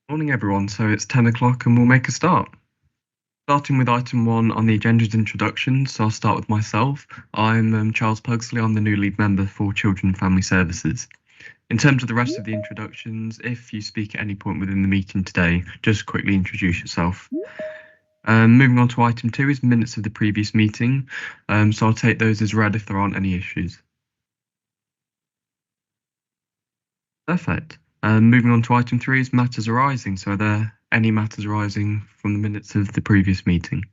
Morning, everyone. So it's 10 o'clock and we'll make a start. Starting with item 1 on the agenda's introduction, so I'll start with myself. I'm Charles Pugsley. I'm the new lead member for Children and Family Services. In terms of the rest of the introductions, if you speak at any point within the meeting today, just quickly introduce yourself. Moving on to item 2 is minutes of the previous meeting, so I'll take those as read if there aren't any issues. Perfect. Moving on to item 3 is matters arising. So are there any matters arising from the minutes of the previous meeting?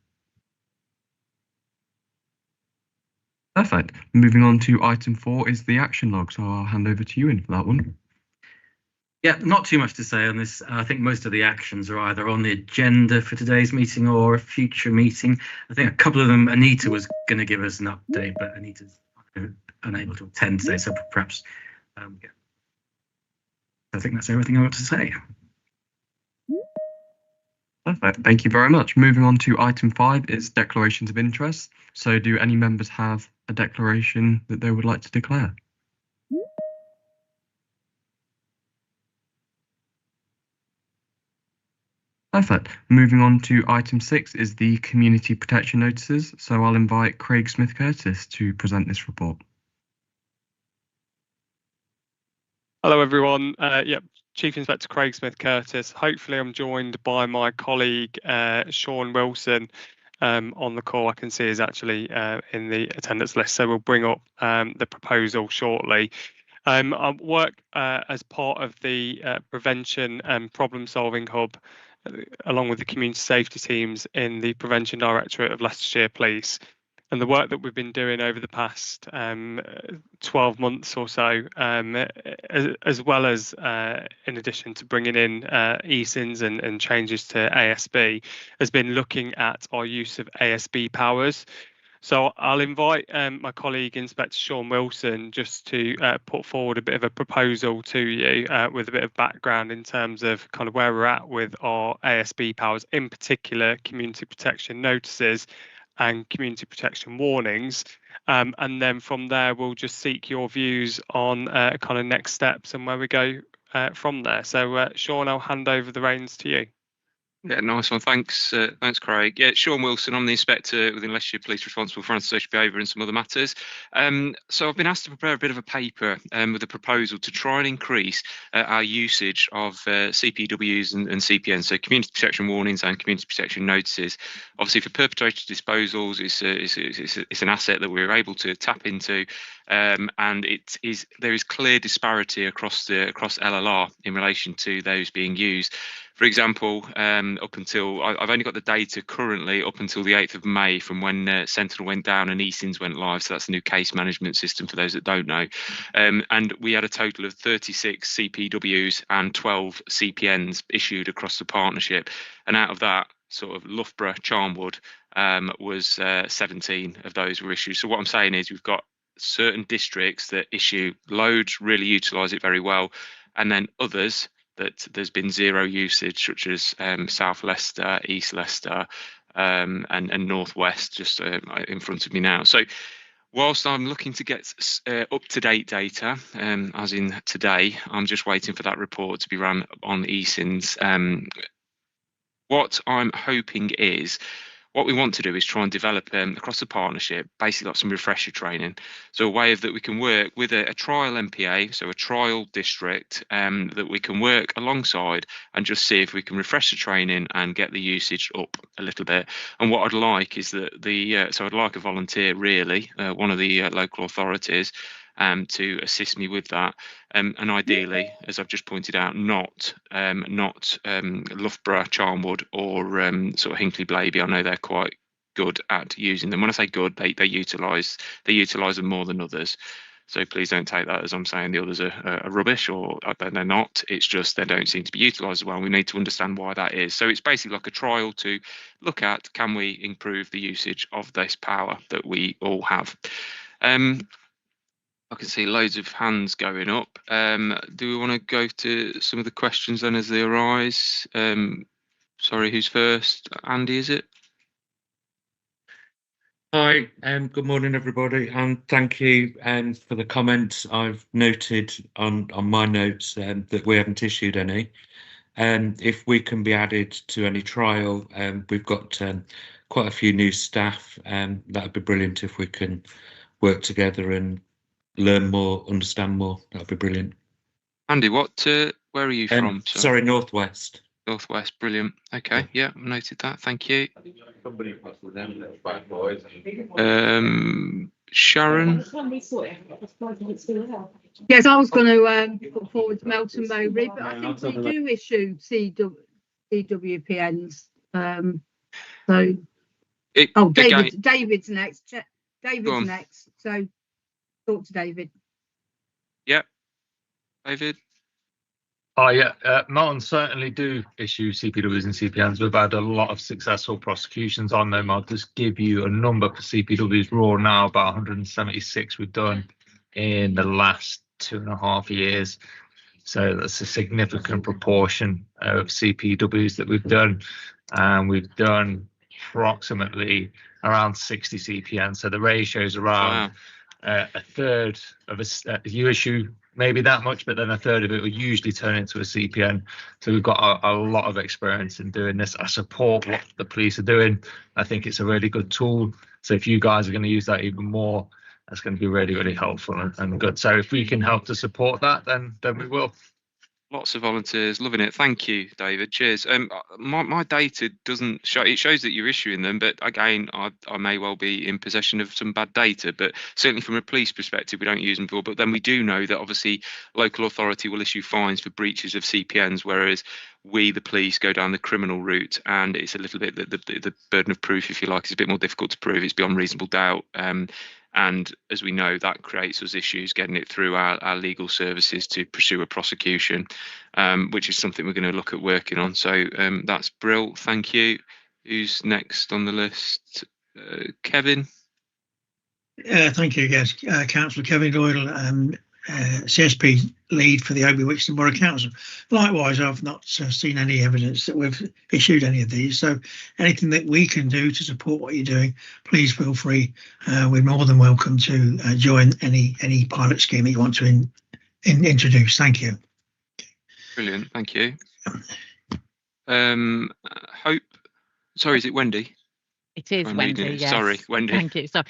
Perfect. Moving on to item 4 is the action log. So I'll hand over to you in for that one. Yeah, not too much to say on this. I think most of the actions are either on the agenda for today's meeting or a future meeting. I think a couple of them, Anita was going to give us an update, but Anita's unable to attend today, so perhaps, yeah. I think that's everything I want to say. Perfect. Thank you very much. Moving on to item 5 is declarations of interest. So do any members have a declaration that they would like to declare? Perfect. Moving on to item 6 is the community protection notices. So I'll invite Craig Smith-Curtis to present this report. Hello, everyone. Chief Inspector Craig Smith-Curtis. Hopefully, I'm joined by my colleague, Sean Wilson, on the call. I can see is actually in the attendance list, so we'll bring up the proposal shortly. I work as part of the Prevention and Problem Solving Hub, along with the community safety teams in the Prevention Directorate of Leicestershire Police. And the work that we've been doing over the past 12 months or so, as well as in addition to bringing in ESINs and changes to ASB, has been looking at our use of ASB powers. So I'll invite my colleague, Inspector Sean Wilson, just to put forward a bit of a proposal to you with a bit of background in terms of kind of where we're at with our ASB powers, in particular community protection notices and community protection warnings. And then from there, we'll just seek your views on kind of next steps and where we go from there. So Sean, I'll hand over the reins to you. Yeah, nice one. Thanks, Craig. Yeah, Sean Wilson. I'm the inspector within Leicestershire Police responsible for antisocial behaviour and some other matters. So I've been asked to prepare a bit of a paper with a proposal to try and increase our usage of CPWs and CPNs, so community protection warnings and community protection notices. Obviously, for perpetrator disposals, it's an asset that we're able to tap into. And there is clear disparity across LLR in relation to those being used. For example, up until I've only got the data currently up until the 8th of May from when Sentinel went down and ESINs went live. So that's the new case management system for those that don't know. And we had a total of 36 CPWs and 12 CPNs issued across the partnership. And out of that, sort of Loughborough, Charnwood was 17 of those were issued. So what I'm saying is we've got certain districts that issue loads, really utilise it very well, and then others that there's been zero usage, such as South Leicester, East Leicester, and North West, just in front of me now. So whilst I'm looking to get up-to-date data, as in today, I'm just waiting for that report to be run on ESINs. What I'm hoping is, what we want to do is try and develop across the partnership, basically like some refresher training. So a way of that we can work with a trial MPA, so a trial district that we can work alongside and just see if we can refresh the training and get the usage up a little bit. And what I'd like is that so I'd like a volunteer, really, one of the local authorities, to assist me with that, and ideally, as I've just pointed out, not Loughborough, Charnwood, or sort of Hinckley Blaby. I know they're quite good at using them. When I say good, they utilise them more than others. So please don't take that as I'm saying the others are rubbish, or they're not. It's just they don't seem to be utilised well. We need to understand why that is. So it's basically like a trial to look at, can we improve the usage of this power that we all have. I can see loads of hands going up. Do we want to go to some of the questions then as they arise? Sorry, who's first? Andy, is it? Hi, good morning, everybody, and thank you for the comments. I've noted on my notes that we haven't issued any. If we can be added to any trial, we've got quite a few new staff, and that would be brilliant if we can work together and learn more, understand more. That would be brilliant. Andy, where are you from? Sorry, Northwest. Northwest, brilliant. Okay, yeah, noted that. Thank you. Sharon. Yes, I was going to put forward Melton Mowbray, but I think we do issue CWPNs. David's next. David's next. So talk to David. Yeah, David. Oh yeah, Melton certainly do issue CPWs and CPNs. We've had a lot of successful prosecutions on them. I'll just give you a number for CPWs raw now, about 176 we've done in the last 2.5 years. So that's a significant proportion of CPWs that we've done. And we've done approximately around 60 CPNs. So the ratio is around a third of you issue maybe that much, but then a third of it will usually turn into a CPN. So we've got a lot of experience in doing this. I support what the police are doing. I think it's a really good tool. So if you guys are going to use that even more, that's going to be really, really helpful and good. So if we can help to support that, then we will. Lots of volunteers, loving it. Thank you, David. Cheers. My data doesn't show. It shows that you're issuing them, but again, I may well be in possession of some bad data. But certainly from a police perspective, we don't use them for. But then we do know that obviously local authority will issue fines for breaches of CPNs, whereas we, the police, go down the criminal route, and it's a little bit the burden of proof, if you like, is a bit more difficult to prove. It's beyond reasonable doubt. And as we know, that creates us issues getting it through our legal services to pursue a prosecution, which is something we're going to look at working on. So that's brill. Thank you. Who's next on the list? Kevin? Thank you, yes. Councillor Kevin Doyle, CSP lead for the Oby Wixton Borough Council. Likewise, I've not seen any evidence that we've issued any of these. So anything that we can do to support what you're doing, please feel free. We're more than welcome to join any pilot scheme that you want to introduce. Thank you. Brilliant. Thank you. Hope. Sorry, is it Wendy? It is Wendy, yes. Sorry, Wendy. Thank you. So,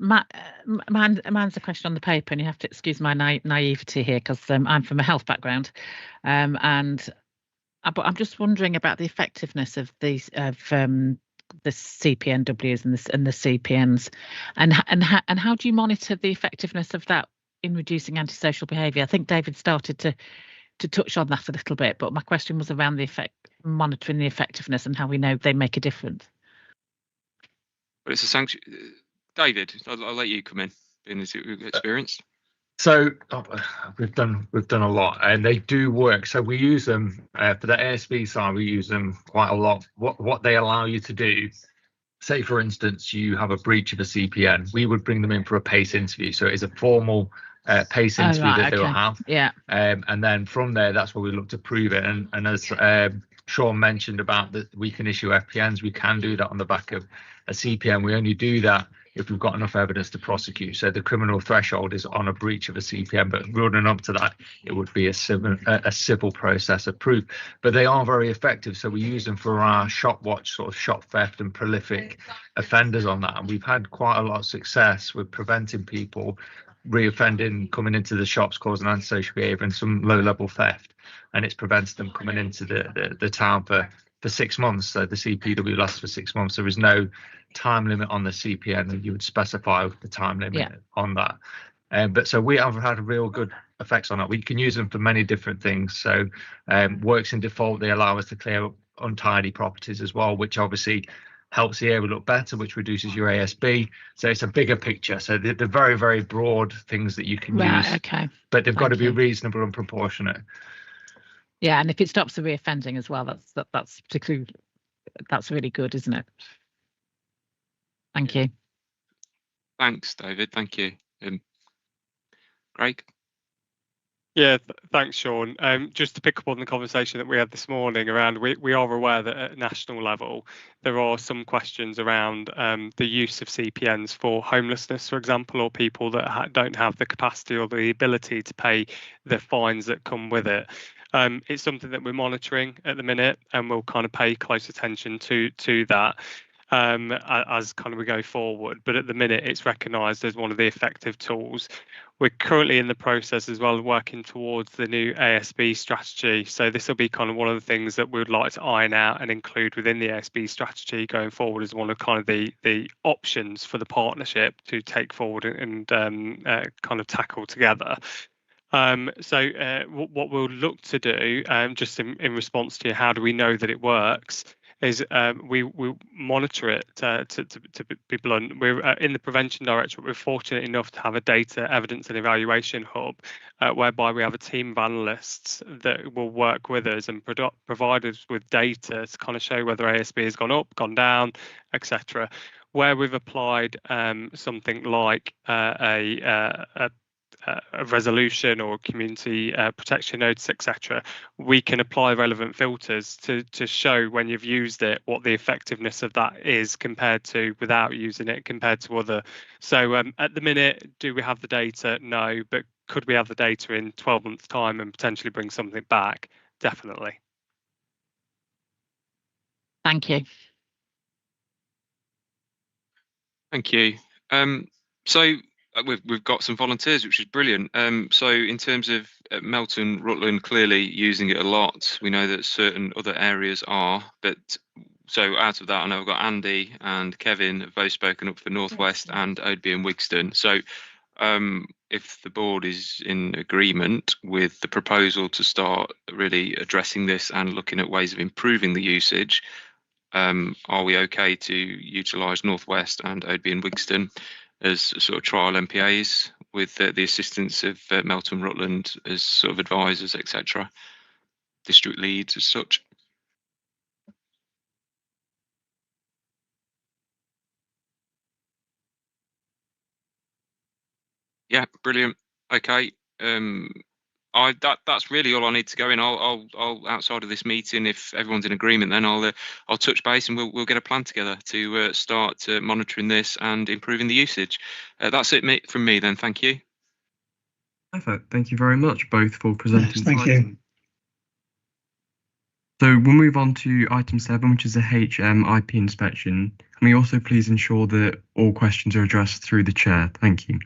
mine's a question on the paper, and you have to excuse my naivety here because I'm from a health background, but I'm just wondering about the effectiveness of these the CPNWs and the CPNs, and how do you monitor the effectiveness of that in reducing antisocial behaviour? I think David started to touch on that a little bit, but my question was around monitoring the effectiveness and how we know they make a difference. But it's a sanction. David, I'll let you come in this experience. So we've done a lot, and they do work. So we use them for the ASB side. We use them quite a lot. What they allow you to do, say for instance, you have a breach of a CPN, we would bring them in for a PACE interview. So it's a formal PACE interview that they will have. Yeah. And then from there, that's where we look to prove it. And as Sean mentioned about that, we can issue FPNs. We can do that on the back of a CPN. We only do that if we've got enough evidence to prosecute. So the criminal threshold is on a breach of a CPN, but running up to that, it would be a civil process of proof. But they are very effective. So we use them for our shop watch, sort of shop theft and prolific offenders on that. And we've had quite a lot of success with preventing people reoffending, coming into the shops, causing antisocial behaviour and some low-level theft. And it's prevented them coming into the town for 6 months. So the CPW lasts for 6 months. There is no time limit on the CPN, and you would specify the time limit on that. But so we have had real good effects on that. We can use them for many different things. So works in default, they allow us to clear up untidy properties as well, which obviously helps the area look better, which reduces your ASB. So it's a bigger picture. So they're very, very broad things that you can use. Okay. But they've got to be reasonable and proportionate. Yeah, and if it stops the reoffending as well, that's really good, isn't it? Thank you. Thanks, David. Thank you. Craig? Yeah, thanks, Sean. Just to pick up on the conversation that we had this morning around, we are aware that at national level, there are some questions around the use of CPNs for homelessness, for example, or people that don't have the capacity or the ability to pay the fines that come with it. It's something that we're monitoring at the minute, and we'll kind of pay close attention to that as kind of we go forward. But at the minute, it's recognised as one of the effective tools. We're currently in the process as well, working towards the new ASB strategy. So this will be kind of one of the things that we would like to iron out and include within the ASB strategy going forward as one of kind of the options for the partnership to take forward and kind of tackle together. What we'll look to do, just in response to how do we know that it works, is we monitor it. To be blunt, we're in the prevention directorate. We're fortunate enough to have a data evidence and evaluation hub, whereby we have a team of analysts that will work with us and provide us with data to kind of show whether ASB has gone up, gone down, etc. Where we've applied something like a resolution or community protection notice, etc., we can apply relevant filters to show when you've used it what the effectiveness of that is compared to without using it, compared to other. So at the minute, do we have the data? No, but could we have the data in 12 months' time and potentially bring something back? Definitely. Thank you. Thank you. So we've got some volunteers, which is brilliant. So in terms of Melton, Rutland, clearly using it a lot. We know that certain other areas are, but so out of that, I know I've got Andy and Kevin have both spoken up for Northwest and Oadby and Wigston. So if the board is in agreement with the proposal to start really addressing this and looking at ways of improving the usage, are we okay to utilise Northwest and Oadby and Wigston as sort of trial MPAs with the assistance of Melton, Rutland as sort of advisors, etc., district leads as such? Yeah, brilliant. Okay. That's really all I need to go in. I'll outside of this meeting, if everyone's in agreement, then I'll touch base and we'll get a plan together to start monitoring this and improving the usage. That's it from me then. Thank you. Perfect. Thank you very much both for presenting. Thank you. So we'll move on to item 7, which is a HMIP inspection. Can we also please ensure that all questions are addressed through the chair? Thank you.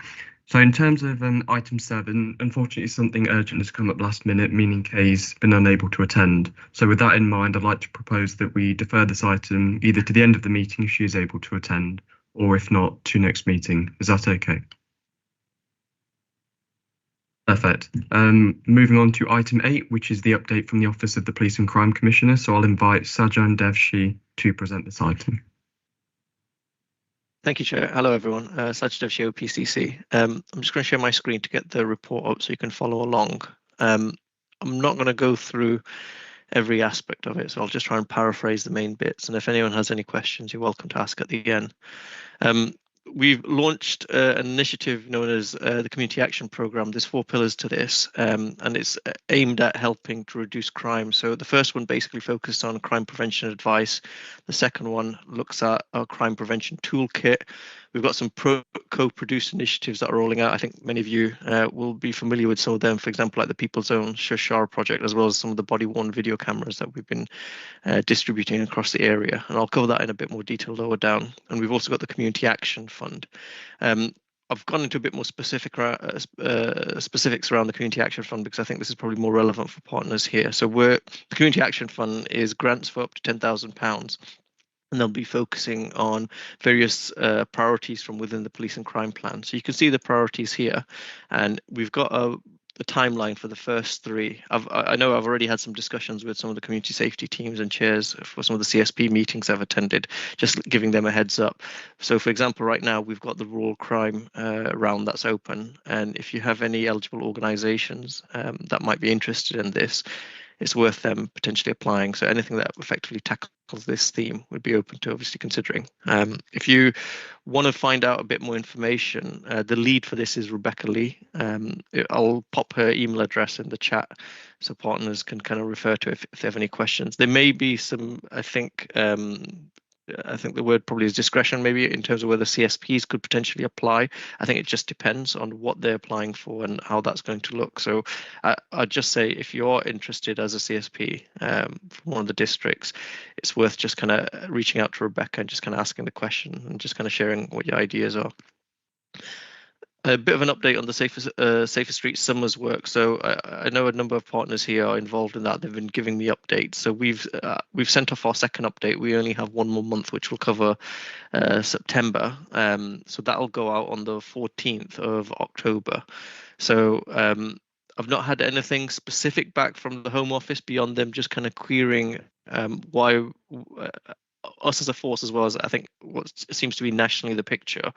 So in terms of item 7, unfortunately something urgent has come up last minute, meaning Kay's been unable to attend. So with that in mind, I'd like to propose that we defer this item either to the end of the meeting if she is able to attend, or if not, to next meeting. Is that okay? Perfect. Moving on to item 8, which is the update from the Office of the Police and Crime Commissioner. So I'll invite Sajan Devshi to present this item. Thank you, Chair. Hello, everyone. Sajid Devshi, OPCC. I'm just going to share my screen to get the report up so you can follow along. I'm not going to go through every aspect of it, so I'll just try and paraphrase the main bits. And if anyone has any questions, you're welcome to ask at the end. We've launched an initiative known as the Community Action Programme. There's 4 pillars to this, and it's aimed at helping to reduce crime. So the first one basically focused on crime prevention advice. The second one looks at our crime prevention toolkit. We've got some co-produced initiatives that are rolling out. I think many of you will be familiar with some of them, for example, like the People's Own Leicestershire project, as well as some of the body-worn video cameras that we've been distributing across the area. And I'll cover that in a bit more detail lower down. And we've also got the Community Action Fund. I've gone into a bit more specifics around the Community Action Fund because I think this is probably more relevant for partners here. So the Community Action Fund is grants for up to £10,000. And they'll be focusing on various priorities from within the police and crime plan. So you can see the priorities here, and we've got a timeline for the first 3. I know I've already had some discussions with some of the community safety teams and chairs for some of the CSP meetings I've attended, just giving them a heads up. So, for example, right now we've got the rural crime round that's open, and if you have any eligible organisations that might be interested in this, it's worth them potentially applying. So anything that effectively tackles this theme would be open to obviously considering. If you want to find out a bit more information, the lead for this is Rebecca Lee. I'll pop her email address in the chat so partners can kind of refer to it if they have any questions. There may be some, I think, I think the word probably is discretion, maybe, in terms of whether CSPs could potentially apply. I think it just depends on what they're applying for and how that's going to look. So I'd just say if you're interested as a CSP from one of the districts, it's worth just kind of reaching out to Rebecca and just kind of asking the question and just kind of sharing what your ideas are. A bit of an update on the Safer Streets Summers work. So I know a number of partners here are involved in that. They've been giving me updates. So we've sent off our second update. We only have one more month, which will cover September. So that'll go out on the 14th of October. So I've not had anything specific back from the Home Office beyond them just kind of querying why us as a force, as well as I think what seems to be nationally the picture,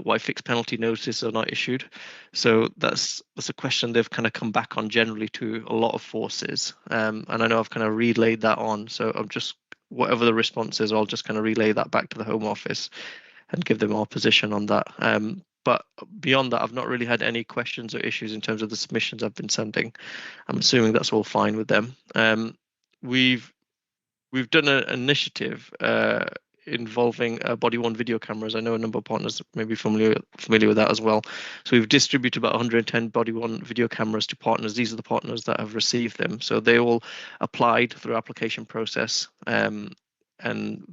why fixed penalty notices are not issued. So that's a question they've kind of come back on generally to a lot of forces, and I know I've kind of relayed that on. So I'm just, whatever the response is, I'll just kind of relay that back to the Home Office and give them our position on that. But beyond that, I've not really had any questions or issues in terms of the submissions I've been sending. I'm assuming that's all fine with them. We've done an initiative involving body worn video cameras. I know a number of partners may be familiar with that as well. So we've distributed about 110 body worn video cameras to partners. These are the partners that have received them. So they all applied through application process, and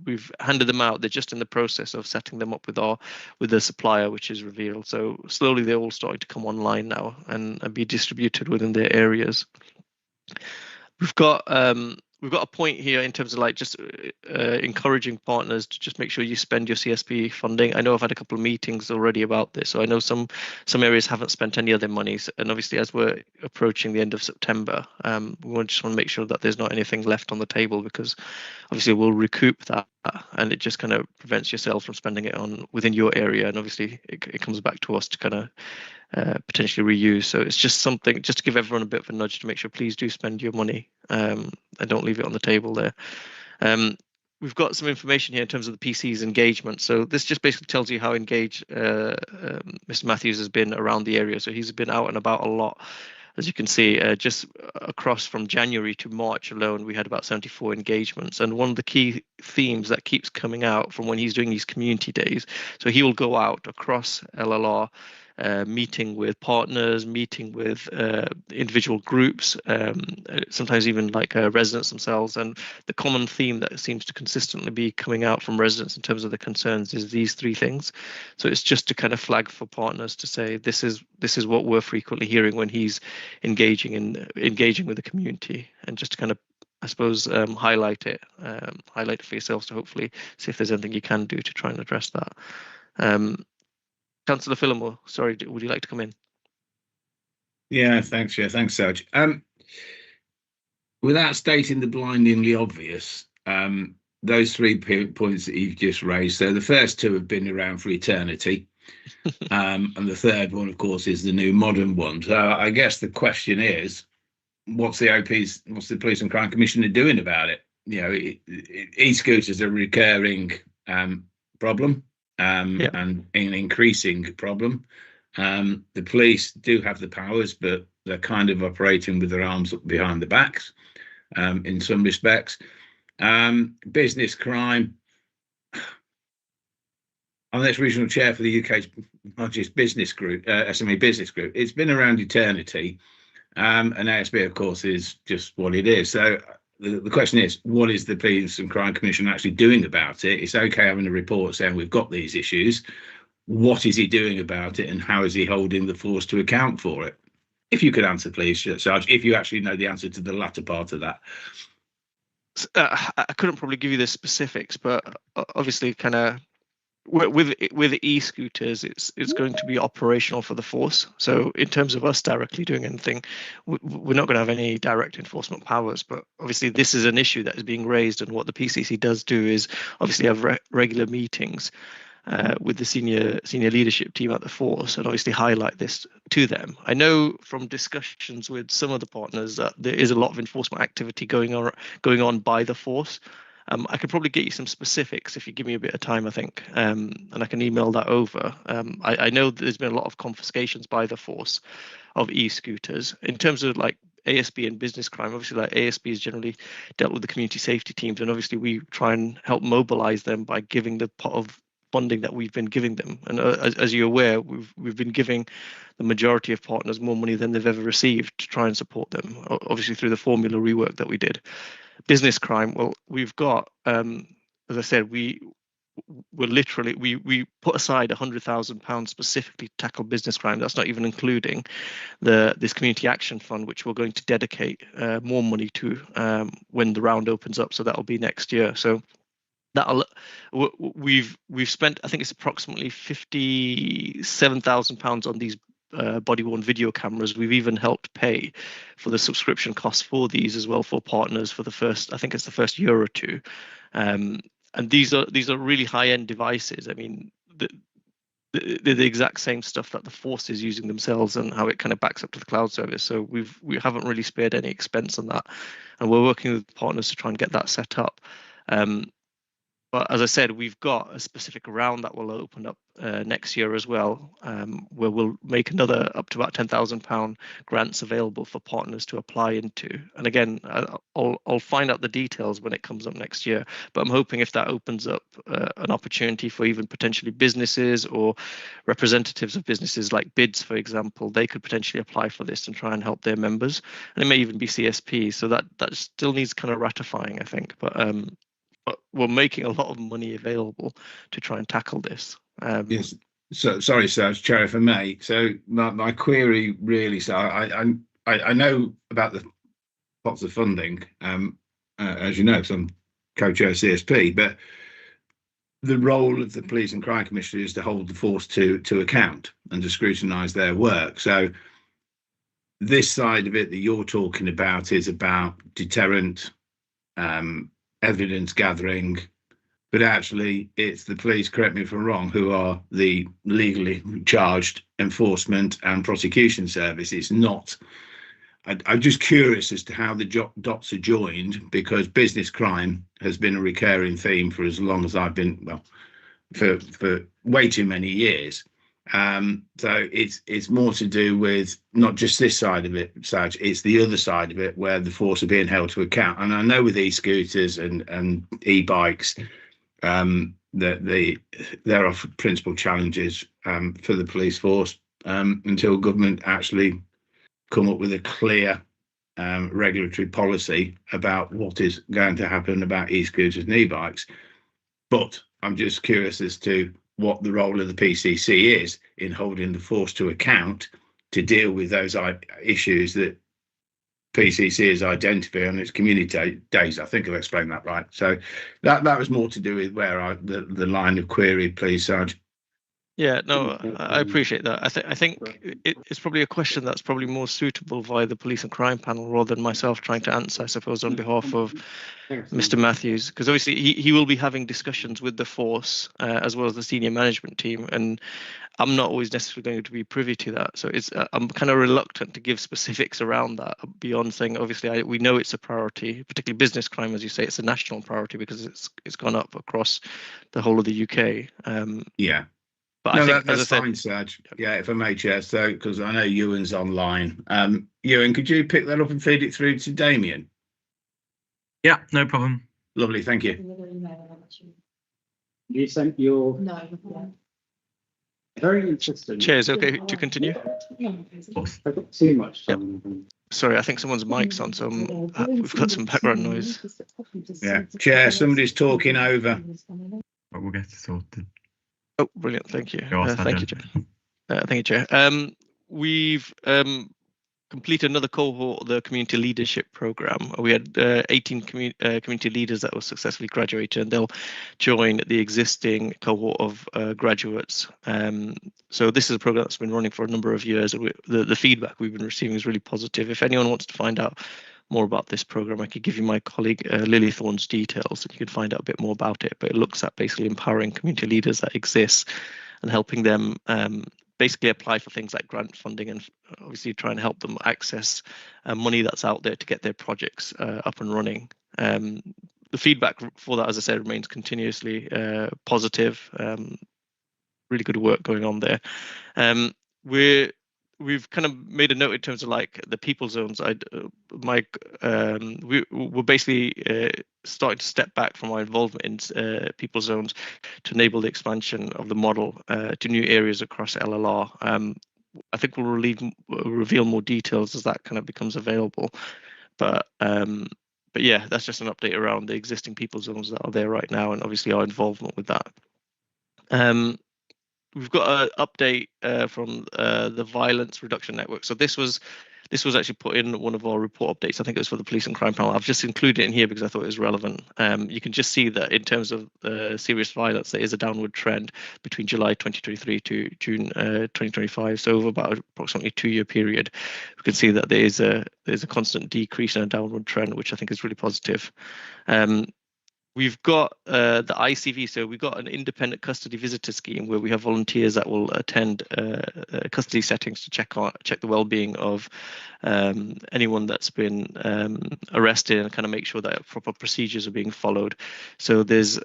we've handed them out. They're just in the process of setting them up with the supplier, which is Reveal. So slowly they're all starting to come online now and be distributed within their areas. We've got a point here in terms of like just encouraging partners to just make sure you spend your CSP funding. I know I've had a couple of meetings already about this, so I know some areas haven't spent any of their monies, and obviously as we're approaching the end of September, we just want to make sure that there's not anything left on the table, because obviously we'll recoup that, and it just kind of prevents yourself from spending it on within your area, and obviously it comes back to us to kind of potentially reuse. So it's just something just to give everyone a bit of a nudge to make sure, please do spend your money and don't leave it on the table there. We've got some information here in terms of the PC's engagement. So this just basically tells you how engaged Mr. Matthews has been around the area. So he's been out and about a lot. As you can see, just across from January to March alone, we had about 74 engagements. And one of the key themes that keeps coming out from when he's doing these community days, so he will go out across LLR, meeting with partners, meeting with individual groups, sometimes even like residents themselves. And the common theme that seems to consistently be coming out from residents in terms of the concerns is these three things. So it's just to kind of flag for partners to say this is what we're frequently hearing when he's engaging with the community, and just to kind of, I suppose, highlight it for yourselves to hopefully see if there's anything you can do to try and address that. Councillor Phillimore, sorry, would you like to come in? Yeah, thanks, Serge. Without stating the blindingly obvious, those 3 points that you've just raised, so the first 2 have been around for eternity, and the third one, of course, is the new modern one. So I guess the question is, what's the Police and Crime Commissioner doing about it? You know, e-scooters are a recurring problem. And an increasing problem. The police do have the powers, but they're kind of operating with their arms behind their backs in some respects. Business crime. I'm the ex-regional chair for the UK's largest business group, SME business group. It's been around eternity, and ASB, of course, is just what it is. So the question is, what is the Police and Crime Commission actually doing about it? It's okay having a report saying we've got these issues. What is he doing about it, and how is he holding the force to account for it? If you could answer, please, Sarge, if you actually know the answer to the latter part of that. I couldn't probably give you the specifics, but obviously kind of with e-scooters, it's going to be operational for the force. So in terms of us directly doing anything, we're not going to have any direct enforcement powers. But obviously this is an issue that is being raised, and what the PCC does do is obviously have regular meetings with the senior leadership team at the force, and obviously highlight this to them. I know from discussions with some of the partners that there is a lot of enforcement activity going on by the force. I could probably get you some specifics if you give me a bit of time, I think, and I can email that over. I know there's been a lot of confiscations by the force of e-scooters. In terms of like ASB and business crime. Obviously, like ASB is generally dealt with the community safety teams, and obviously we try and help mobilise them by giving the pot of funding that we've been giving them. And as you're aware, we've been giving the majority of partners more money than they've ever received to try and support them, obviously through the formula rework that we did. Business crime, well, we've got, as I said, we put aside £100,000 specifically to tackle business crime. That's not even including this community action fund, which we're going to dedicate more money to when the round opens up. So that'll be next year. So we've spent, I think it's approximately £57,000 on these body-worn video cameras. We've even helped pay for the subscription costs for these as well for partners for the first, I think it's the first year or two. And these are really high-end devices. I mean, they're the exact same stuff that the force is using themselves, and how it kind of backs up to the cloud service. So we haven't really spared any expense on that, and we're working with partners to try and get that set up. But as I said, we've got a specific round that will open up next year as well, where we'll make another up to about £10,000 grants available for partners to apply into. And again, I'll find out the details when it comes up next year. But I'm hoping if that opens up an opportunity for even potentially businesses or representatives of businesses like BIDS, for example, they could potentially apply for this and try and help their members. And it may even be CSP. So that still needs kind of ratifying, I think. But we're making a lot of money available to try and tackle this. Yes. So sorry, Serge, Chair, if I may. So my query really, so I know about the pots of funding, as you know, because I'm co-chair CSP, but the role of the Police and Crime Commissioner is to hold the force to account and to scrutinise their work. So this side of it that you're talking about is about deterrent, evidence gathering, but actually it's the police, correct me if I'm wrong, who are the legally charged enforcement and prosecution service. It's not. I'm just curious as to how the dots are joined, because business crime has been a recurring theme for as long as I've been, well, for way too many years. So it's more to do with not just this side of it, Saj, it's the other side of it where the force are being held to account. And I know with e-scooters and e-bikes, that there are principal challenges for the police force until government actually come up with a clear regulatory policy about what is going to happen about e-scooters and e-bikes. But I'm just curious as to what the role of the PCC is in holding the force to account to deal with those issues that PCC is identifying on its community days. I think I've explained that right. So that was more to do with where the line of query, please, Sarge. Yeah, no, I appreciate that. I think it's probably a question that's probably more suitable via the Police and Crime Panel rather than myself trying to answer, I suppose, on behalf of Mr. Matthews, because obviously he will be having discussions with the force as well as the senior management team, and I'm not always necessarily going to be privy to that. So I'm kind of reluctant to give specifics around that beyond saying, obviously, we know it's a priority, particularly business crime, as you say, it's a national priority because it's gone up across the whole of the UK. Yeah. But no, I think, that's fine, Serge. Yeah, if I may, Chair. So, because I know Ewan's online. Ewan, could you pick that up and feed it through to Damien? Yeah, no problem. Lovely, thank you. You sent your very interesting. Chair, is it okay to continue? I've got too much time. Yep. Sorry, I think someone's mic's on, so we've got some background noise. Yeah, Chair, somebody's talking over. But we'll get it sorted. Oh, brilliant! Thank you. Thank you, Chair. Thank you, Chair. We've completed another cohort of the community leadership program. We had 18 community leaders that were successfully graduated, and they'll join the existing cohort of graduates. So this is a program that's been running for a number of years, and the feedback we've been receiving is really positive. If anyone wants to find out more about this program, I could give you my colleague Lily Thorne's details, and you can find out a bit more about it. But it looks at basically empowering community leaders that exist and helping them basically apply for things like grant funding, and obviously try and help them access money that's out there to get their projects up and running. The feedback for that, as I said, remains continuously positive. Really good work going on there. we've kind of made a note in terms of like the people zones. We're basically starting to step back from our involvement in people zones to enable the expansion of the model to new areas across LLR. I think we'll reveal more details as that kind of becomes available. But yeah, that's just an update around the existing people zones that are there right now, and obviously our involvement with that. We've got an update from the Violence Reduction Network. So this was actually put in one of our report updates. I think it was for the Police and Crime Panel. I've just included it in here because I thought it was relevant. You can just see that in terms of serious violence, there is a downward trend between July 2023 to June 2025. So over about approximately 2-year period, we can see that there's a constant decrease and a downward trend, which I think is really positive. We've got the ICV, so we've got an independent custody visitor scheme where we have volunteers that will attend custody settings to check the well-being of anyone that's been arrested and kind of make sure that proper procedures are being followed. So there's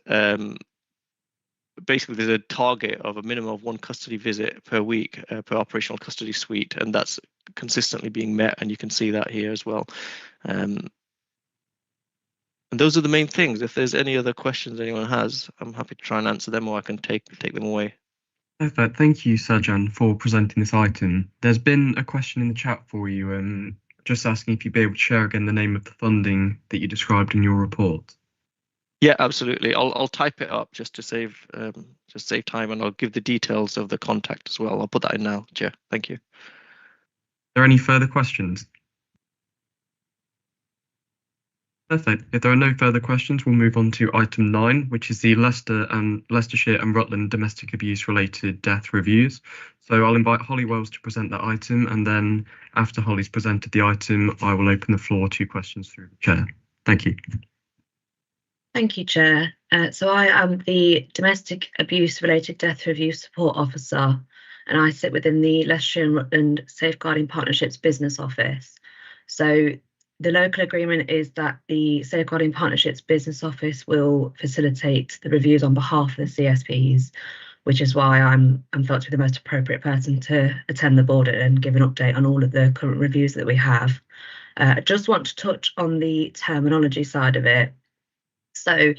basically there's a target of a minimum of 1 custody visit per week per operational custody suite, and that's consistently being met, and you can see that here as well. And those are the main things. If there's any other questions anyone has, I'm happy to try and answer them, or I can take them away. Perfect. Thank you, Sajan, for presenting this item. There's been a question in the chat for you, just asking if you'd be able to share again the name of the funding that you described in your report. Yeah, absolutely. I'll type it up just to save time, and I'll give the details of the contact as well. I'll put that in now, Chair. Thank you. Are there any further questions? Perfect. If there are no further questions, we'll move on to item 9, which is the Leicestershire and Rutland domestic abuse related death reviews. So I'll invite Holly Wells to present that item, and then after Holly's presented the item, I will open the floor to questions through the chair. Thank you. Thank you, Chair. So I am the Domestic Abuse Related Death Review Support Officer, and I sit within the Leicestershire and Rutland Safeguarding Partnerships Business Office. So the local agreement is that the Safeguarding Partnerships Business Office will facilitate the reviews on behalf of the CSPs, which is why I'm felt to be the most appropriate person to attend the board and give an update on all of the current reviews that we have. I just want to touch on the terminology side of it. So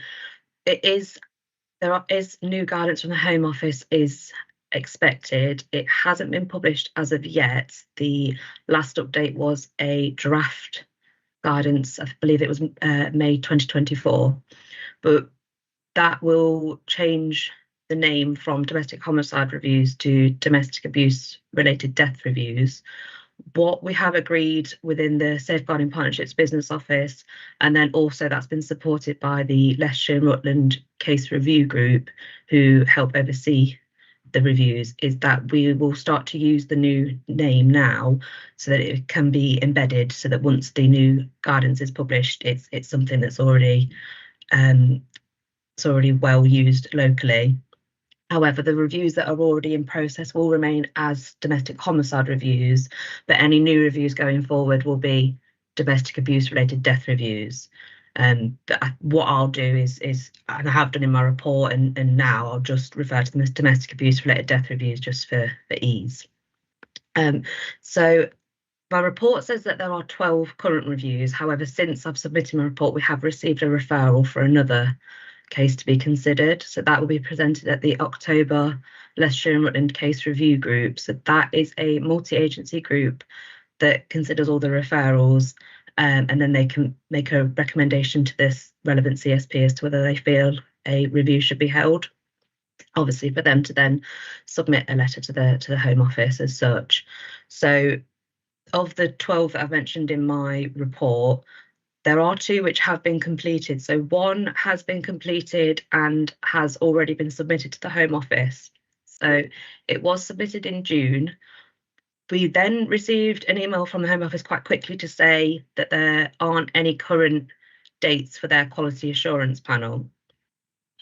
there is new guidance from the Home Office is expected. It hasn't been published as of yet. The last update was a draft guidance, I believe it was May 2024, but that will change the name from domestic homicide reviews to domestic abuse related death reviews. What we have agreed within the Safeguarding Partnerships Business Office, and then also that's been supported by the Leicestershire and Rutland Case Review Group, who help oversee the reviews, is that we will start to use the new name now so that it can be embedded, so that once the new guidance is published, it's something that's already well used locally. However, the reviews that are already in process will remain as domestic homicide reviews, but any new reviews going forward will be domestic abuse related death reviews. What I'll do is, and I have done in my report, and now I'll just refer to them as domestic abuse related death reviews just for ease. So my report says that there are 12 current reviews. However, since I've submitted my report, we have received a referral for another case to be considered. So that will be presented at the October Leicestershire and Rutland Case Review Group. So that is a multi-agency group that considers all the referrals, and then they can make a recommendation to this relevant CSP as to whether they feel a review should be held. Obviously, for them to then submit a letter to the Home Office as such. So of the 12 that I've mentioned in my report, there are 2 which have been completed. So one has been completed and has already been submitted to the Home Office. So it was submitted in June. We then received an email from the Home Office quite quickly to say that there aren't any current dates for their quality assurance panel,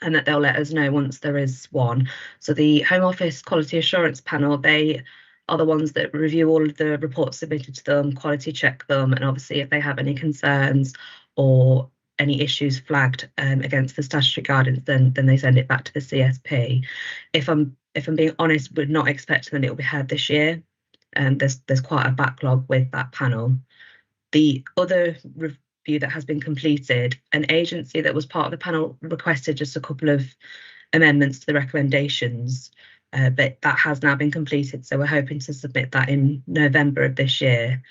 and that they'll let us know once there is one. So the Home Office quality assurance panel, they are the ones that review all of the reports submitted to them, quality check them, and obviously if they have any concerns or any issues flagged against the statutory guidance, then they send it back to the CSP. If I'm being honest, we're not expecting that it will be heard this year. There's quite a backlog with that panel. The other review that has been completed, an agency that was part of the panel requested just a couple of amendments to the recommendations, but that has now been completed. So we're hoping to submit that in November of this year.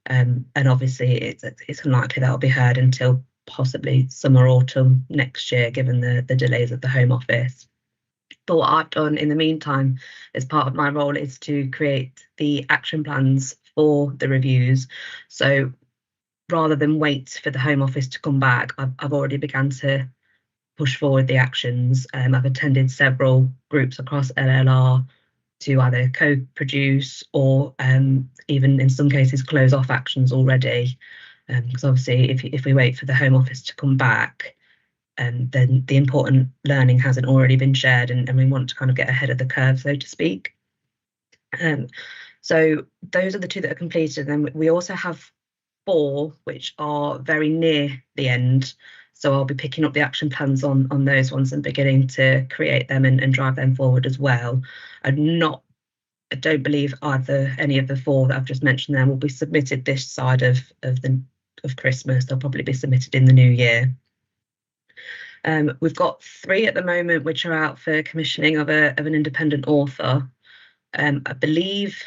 And obviously it's unlikely that'll be heard until possibly summer, autumn next year, given the delays of the Home Office. But what I've done in the meantime, as part of my role, is to create the action plans for the reviews. So rather than wait for the Home Office to come back, I've already begun to push forward the actions. I've attended several groups across LLR to either co-produce or even in some cases close off actions already. Because obviously if we wait for the Home Office to come back, then the important learning hasn't already been shared, and we want to kind of get ahead of the curve, so to speak. So those are the two that are completed. And then we also have 4 which are very near the end. So I'll be picking up the action plans on those ones and beginning to create them and drive them forward as well. I don't believe any of the 4 that I've just mentioned there will be submitted this side of Christmas. They'll probably be submitted in the new year. We've got 3 at the moment which are out for commissioning of an independent author. I believe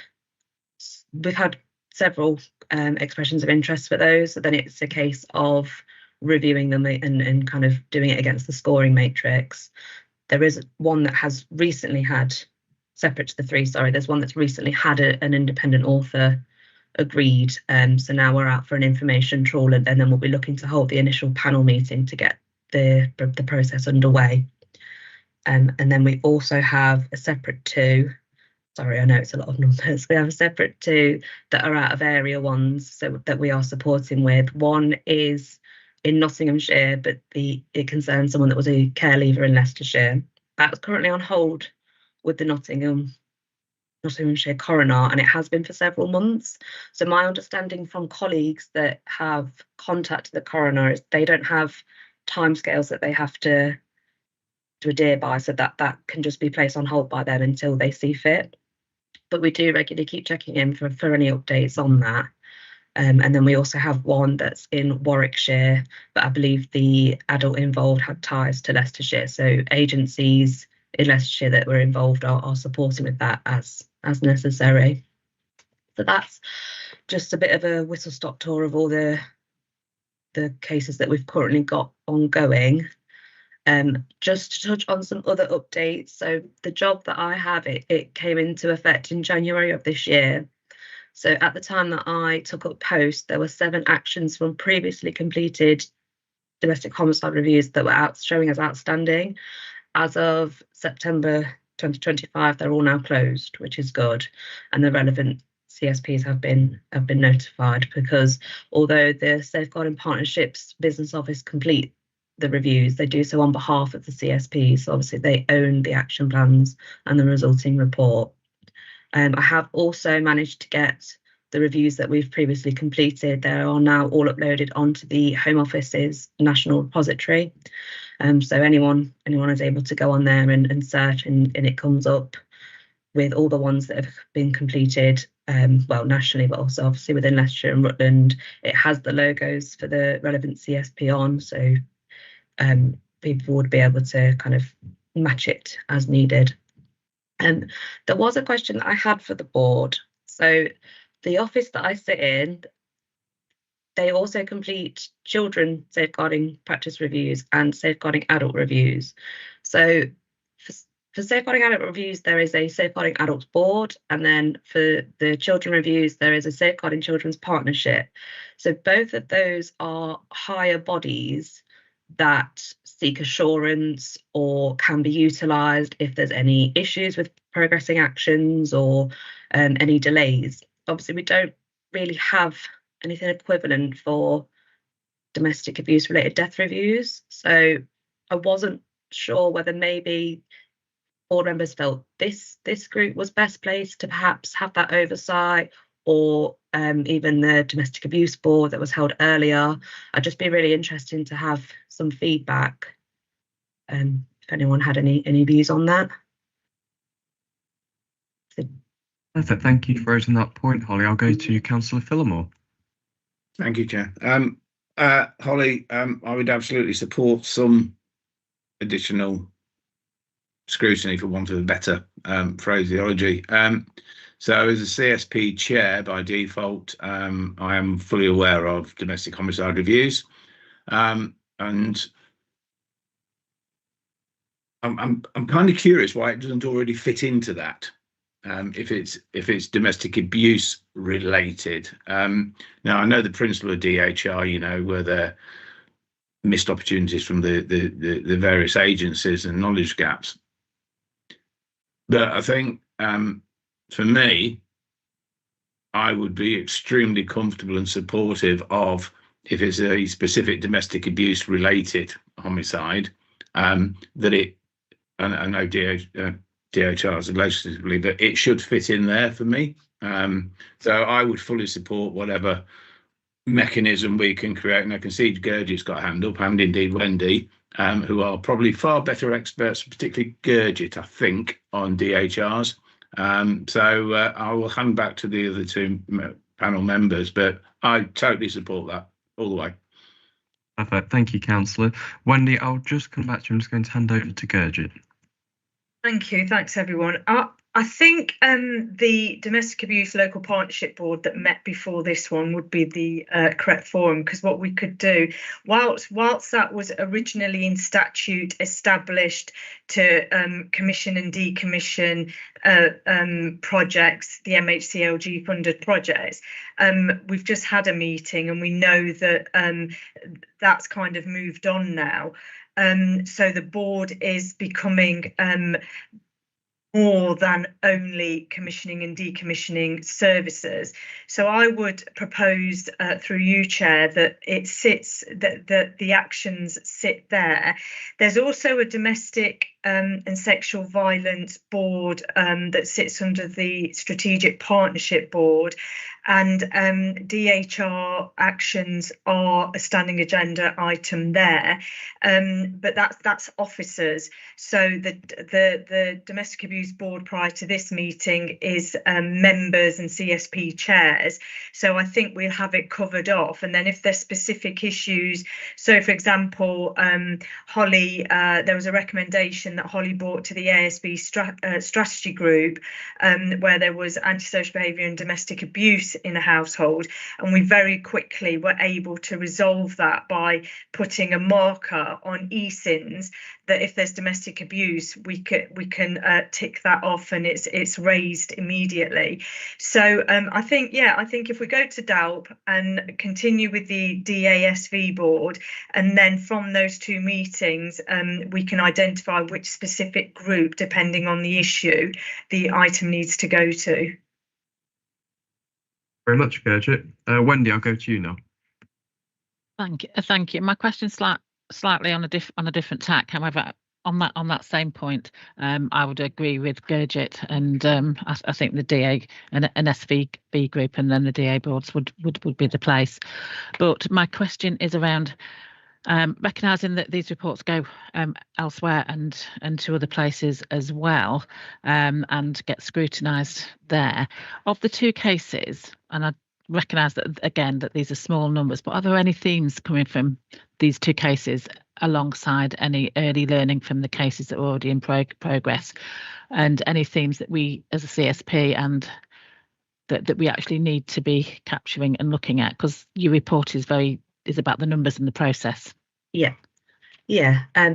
we've had several expressions of interest for those, so then it's a case of reviewing them and kind of doing it against the scoring matrix. There is one that has recently had, separate to the 3, sorry, there's one that's recently had an independent author agreed. So now we're out for an information trawl, and then we'll be looking to hold the initial panel meeting to get the process underway. And then we also have a separate 2. Sorry, I know it's a lot of numbers. We have a separate 2 that are out of area ones, so that we are supporting with. One is in Nottinghamshire, but it concerns someone that was a care leaver in Leicestershire. That's currently on hold with the Nottinghamshire coroner, and it has been for several months. So my understanding from colleagues that have contacted the coroner is they don't have timescales that they have to adhere by, so that can just be placed on hold by them until they see fit. But we do regularly keep checking in for any updates on that. And then we also have one that's in Warwickshire, but I believe the adult involved had ties to Leicestershire. So agencies in Leicestershire that were involved are supporting with that as necessary. So that's just a bit of a whistle-stop tour of all the cases that we've currently got ongoing. Just to touch on some other updates. So the job that I have, it came into effect in January of this year. So at the time that I took up post, there were 7 actions from previously completed domestic homicide reviews that were showing as outstanding. As of September 2025, they're all now closed, which is good. And the relevant CSPs have been notified, because although the Safeguarding Partnerships Business Office complete the reviews, they do so on behalf of the CSP. So obviously they own the action plans and the resulting report. I have also managed to get the reviews that we've previously completed. They are now all uploaded onto the Home Office's national repository. So anyone is able to go on there and search, and it comes up with all the ones that have been completed, well, nationally, but also obviously within Leicestershire and Rutland. It has the logos for the relevant CSP on, so people would be able to kind of match it as needed. There was a question that I had for the board. So the office that I sit in, they also complete children safeguarding practice reviews and safeguarding adult reviews. So for safeguarding adult reviews, there is a safeguarding adults board, and then for the children reviews, there is a safeguarding children's partnership. So both of those are higher bodies that seek assurance or can be utilised if there's any issues with progressing actions or any delays. Obviously, we don't really have anything equivalent for domestic abuse related death reviews. So I wasn't sure whether maybe board members felt this group was best placed to perhaps have that oversight, or even the domestic abuse board that was held earlier. I'd just be really interested to have some feedback, if anyone had any views on that. So Perfect. Thank you for raising that point, Holly. I'll go to Councillor Phillimore. Thank you, Chair. Holly, I would absolutely support some additional scrutiny, for want of a better phraseology. So as a CSP chair by default, I am fully aware of domestic homicide reviews, and I'm kind of curious why it doesn't already fit into that. If it's domestic abuse related. Now I know the principle of DHR, you know, where there missed opportunities from the various agencies and knowledge gaps. But I think for me, I would be extremely comfortable and supportive of, if it's a specific domestic abuse related homicide, that it, and I know DHR is legislatively, but it should fit in there for me. So I would fully support whatever mechanism we can create. And I can see Gurjit's got a hand up, and indeed Wendy, who are probably far better experts, particularly Gurjit, I think, on DHRs. So I will hand back to the other two panel members, but I totally support that all the way. Perfect. Thank you, Councillor. Wendy, I'll just come back to you. I'm just going to hand over to Gurjit. Thank you. Thanks, everyone. I think the Domestic Abuse Local Partnership Board that met before this one would be the correct forum, because what we could do, whilst that was originally in statute established to commission and decommission projects, the MHCLG funded projects, we've just had a meeting and we know that that's kind of moved on now. So the board is becoming more than only commissioning and decommissioning services. So I would propose through you, Chair, that it sits, that the actions sit there. There's also a domestic and sexual violence board that sits under the Strategic Partnership Board, and DHR actions are a standing agenda item there, but that's officers. So the Domestic Abuse Board prior to this meeting is members and CSP chairs. So I think we'll have it covered off, and then if there's specific issues, so for example, Holly, there was a recommendation that Holly brought to the ASB strategy group where there was antisocial behaviour and domestic abuse in a household, and we very quickly were able to resolve that by putting a marker on eSINs that if there's domestic abuse, we can tick that off, and it's raised immediately. So I think if we go to DALP and continue with the DASV board, and then from those two meetings we can identify which specific group, depending on the issue, the item needs to go to. Very much, Gurjit. Wendy, I'll go to you now. Thank you. My question's slightly on a different tack. However, on that same point, I would agree with Gurjit, and I think the DA and an SVB group, and then the DA boards would be the place. But my question is around recognising that these reports go elsewhere and to other places as well, and get scrutinised there. Of the two cases, and I recognise that again that these are small numbers, but are there any themes coming from these two cases alongside any early learning from the cases that are already in progress, and any themes that we as a CSP and that we actually need to be capturing and looking at, because your report is about the numbers and the process? Yeah.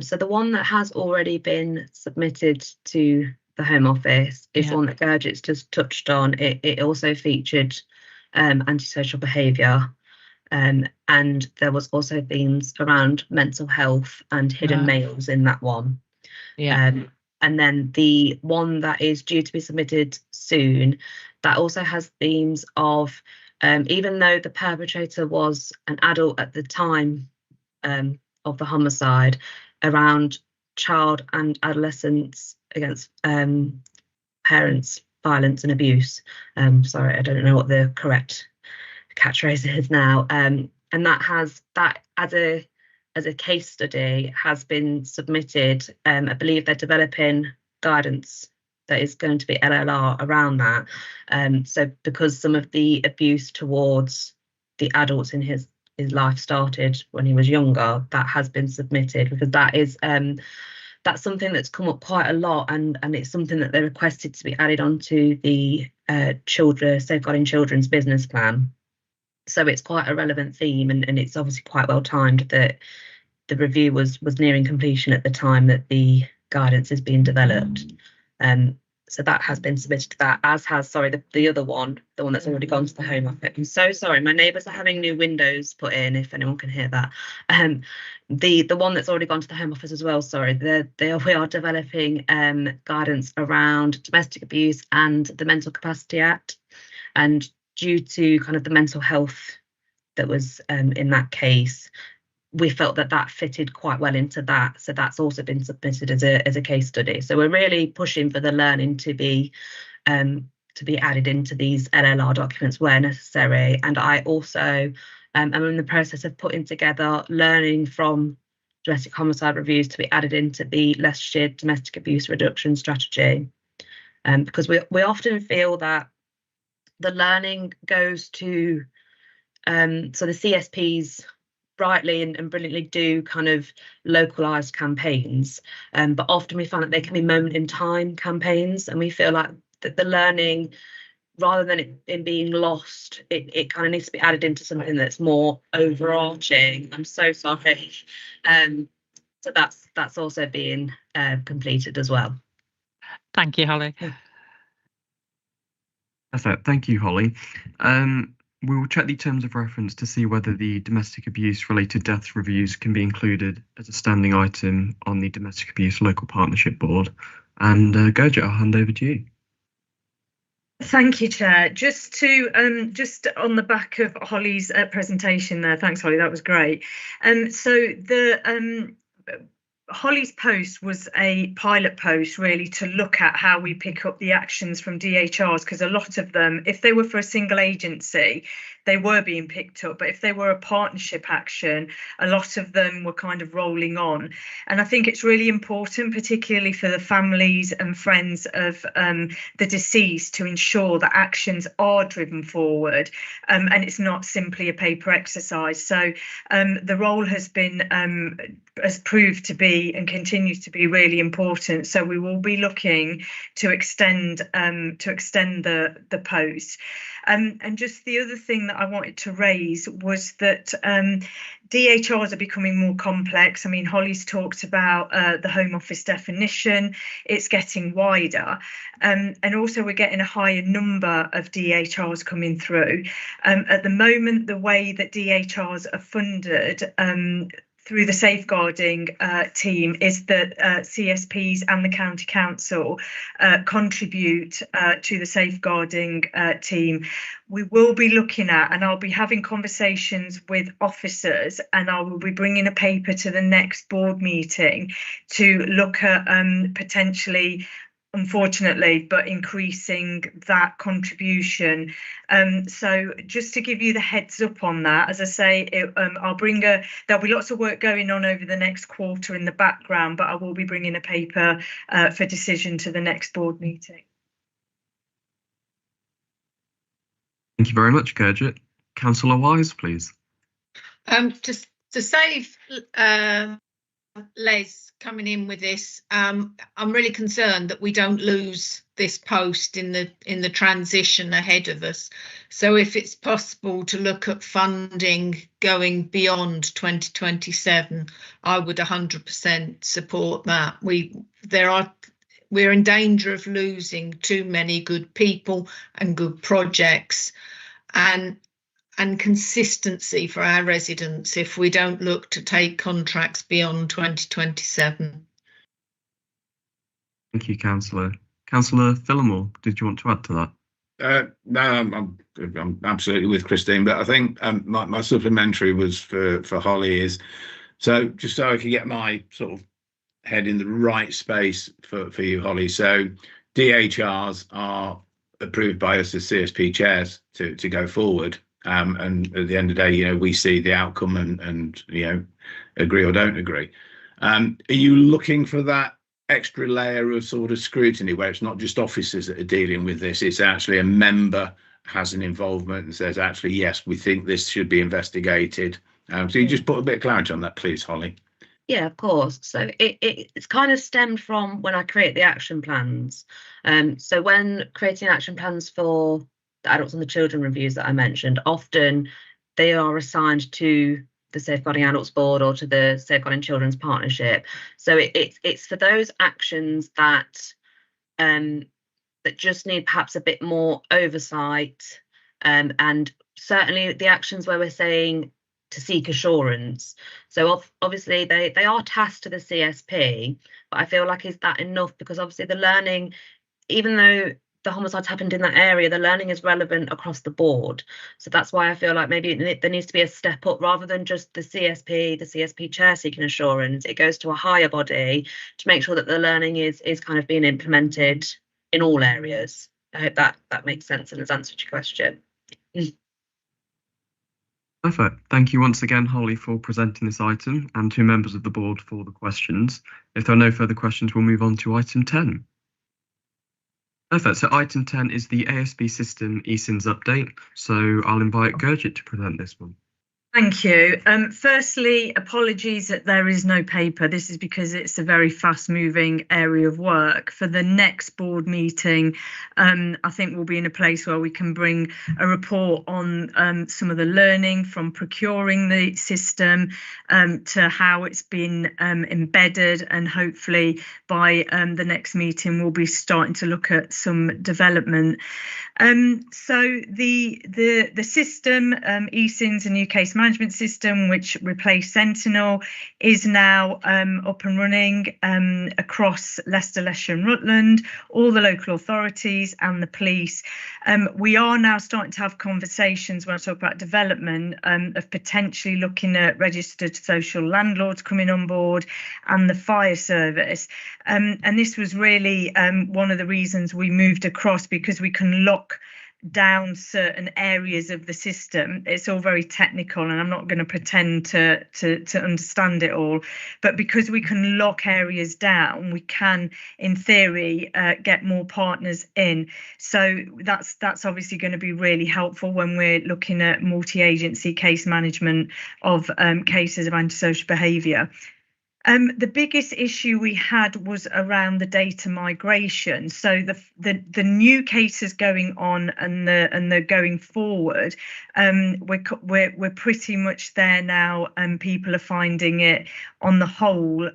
So the one that has already been submitted to the Home Office is one that Gurjit's just touched on. It also featured antisocial behaviour, and there was also themes around mental health and hidden males in that one. And then the one that is due to be submitted soon, that also has themes of, even though the perpetrator was an adult at the time of the homicide, around child and adolescents against parents, violence and abuse. Sorry, I don't know what the correct catchphrase is now. And that as a case study has been submitted. I believe they're developing guidance is going to be LLR around that. So because some of the abuse towards the adults in his life started when he was younger, that has been submitted, because that is that's something that's come up quite a lot, and it's something that they requested to be added onto the Safeguarding Children's business plan. So it's quite a relevant theme, and it's obviously quite well timed that the review was nearing completion at the time that the guidance is being developed. So that has been submitted to that, as has, the other one, the one that's already gone to the Home Office. I'm so sorry, my neighbours are having new windows put in, if anyone can hear that. The one that's already gone to the Home Office as well, sorry, we are developing guidance around domestic abuse and the Mental Capacity Act. And due to kind of the mental health that was in that case, we felt that fitted quite well into that. So that's also been submitted as a case study. So we're really pushing for the learning to be added into these LLR documents where necessary. And I also am in the process of putting together learning from domestic homicide reviews to be added into the Leicestershire domestic abuse reduction strategy. Because we often feel that the learning goes to, so the CSPs rightly and brilliantly do kind of localized campaigns, but often we find that they can be moment in time campaigns, and we feel like that the learning, rather than it being lost, it kind of needs to be added into something that's more overarching. I'm so sorry. So that's also being completed as well. Thank you, Holly. That's it. Thank you, Holly. We will check the terms of reference to see whether the domestic abuse related deaths reviews can be included as a standing item on the Domestic Abuse Local Partnership Board. And Gurjit, I'll hand over to you. Thank you, Chair. Just on the back of Holly's presentation there, thanks, Holly, that was great. So the Holly's post was a pilot post really to look at how we pick up the actions from DHRs, because a lot of them, if they were for a single agency, they were being picked up, but if they were a partnership action, a lot of them were kind of rolling on. And I think it's really important, particularly for the families and friends of the deceased, to ensure that actions are driven forward, and it's not simply a paper exercise. So the role has proved to be and continues to be really important. So we will be looking to extend the post. And just the other thing that I wanted to raise was that DHRs are becoming more complex. I mean, Holly's talked about the Home Office definition. It's getting wider. And also we're getting a higher number of DHRs coming through. At the moment, the way that DHRs are funded through the safeguarding team is that CSPs and the County Council contribute to the safeguarding team. We will be looking at, and I'll be having conversations with officers, and I will be bringing a paper to the next board meeting to look at potentially, unfortunately, but increasing that contribution. So just to give you the heads up on that, as I say, there'll be lots of work going on over the next quarter in the background, but I will be bringing a paper for decision to the next board meeting. Thank you very much, Gurjit. Councillor Wise, please. Just to save Les coming in with this, I'm really concerned that we don't lose this post in the transition ahead of us. So if it's possible to look at funding going beyond 2027, I would 100% support that. We're in danger of losing too many good people and good projects and consistency for our residents if we don't look to take contracts beyond 2027. Thank you, Councillor. Councillor Phillimore, did you want to add to that? No, I'm absolutely with Christine, but I think my supplementary was for Holly is, so just so I can get my sort of head in the right space for you, Holly. So DHRs are approved by us as CSP chairs to go forward. And at the end of the day, we see the outcome and agree or don't agree. Are you looking for that extra layer of sort of scrutiny where it's not just officers that are dealing with this, it's actually a member has an involvement and says, actually, yes, we think this should be investigated. So you just put a bit of clarity on that, please, Holly. Yeah, of course. So it's kind of stemmed from when I create the action plans. So when creating action plans for the adults and the children reviews that I mentioned, often they are assigned to the Safeguarding Adults Board or to the Safeguarding Children's Partnership. So it's for those actions that that just need perhaps a bit more oversight, and certainly the actions where we're saying to seek assurance. So obviously they are tasked to the CSP, but I feel like, is that enough? Because obviously the learning, even though the homicides happened in that area, the learning is relevant across the board. So that's why I feel like maybe there needs to be a step up, rather than just the CSP chair seeking assurance. It goes to a higher body to make sure that the learning is kind of being implemented in all areas. I hope that makes sense and has answered your question. Perfect. Thank you once again, Holly, for presenting this item, and to members of the board for the questions. If there are no further questions, we'll move on to item 10. Perfect. So item 10 is the ASB system eSINs update. So I'll invite Gurjit to present this one. Thank you. Firstly, apologies that there is no paper. This is because it's a very fast-moving area of work. For the next board meeting, I think we'll be in a place where we can bring a report on some of the learning from procuring the system to how it's been embedded, and hopefully by the next meeting we'll be starting to look at some development. So the system, eSINs, a new case management system which replaced Sentinel, is now up and running across Leicestershire and Rutland, all the local authorities and the police. We are now starting to have conversations, when I talk about development, of potentially looking at registered social landlords coming on board and the fire service. And this was really one of the reasons we moved across, because we can lock down certain areas of the system. It's all very technical and I'm not going to pretend to understand it all, but because we can lock areas down, we can in theory get more partners in. So that's obviously going to be really helpful when we're looking at multi-agency case management of cases of antisocial behaviour. The biggest issue we had was around the data migration. So the new cases going on and the going forward, we're pretty much there now, and people are finding it on the whole